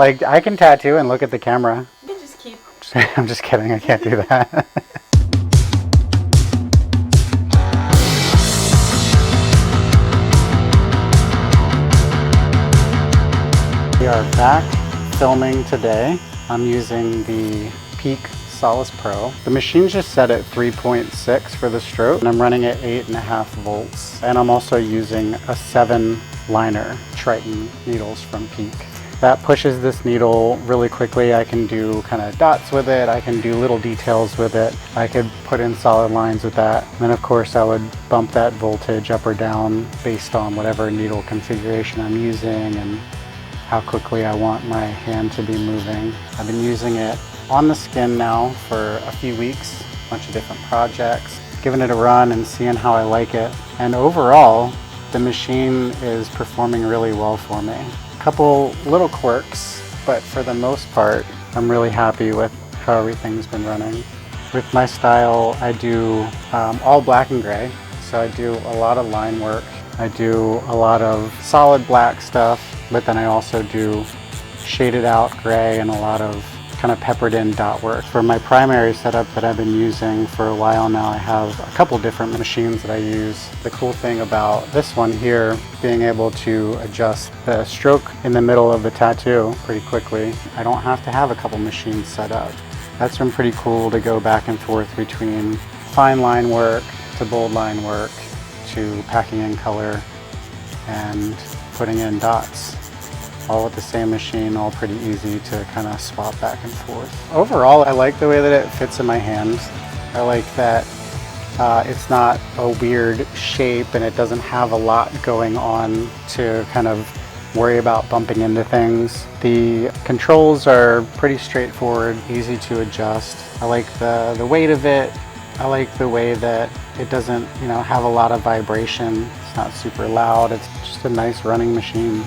Like, I can tattoo and look at the camera. You can just keep. I'm just kidding, I can't do that. We are back filming today. I'm using the PEAK Solice Pro. The machine's just set at 3.6 for the stroke, and I'm running at 8.5 volts. And I'm also using a 7 liner Triton needles from PEAK. That pushes this needle really quickly. I can do kind of dots with it. I can do little details with it. I could put in solid lines with that. And then of course I would bump that voltage up or down based on whatever needle configuration I'm using and how quickly I want my hand to be moving. I've been using it on the skin now for a few weeks, a bunch of different projects, giving it a run and seeing how I like it. And overall, the machine is performing really well for me. Couple little quirks, but for the most part, I'm really happy with how everything's been running. With my style, I do all black and gray, so I do a lot of line work. I do a lot of solid black stuff, but then I also do shaded out gray and a lot of kind of peppered in dot work. For my primary setup that I've been using for a while now, I have a couple different machines that I use. The cool thing about this one here, being able to adjust the stroke in the middle of the tattoo pretty quickly. I don't have to have a couple machines set up. That's been pretty cool to go back and forth between fine line work to bold line work to packing in color and putting in dots. All with the same machine, all pretty easy to kind of swap back and forth. Overall, I like the way that it fits in my hands. I like that it's not a weird shape and it doesn't have a lot going on to kind of worry about bumping into things. The controls are pretty straightforward, easy to adjust. I like the weight of it. I like the way that it doesn't, have a lot of vibration. It's not super loud. It's just a nice running machine.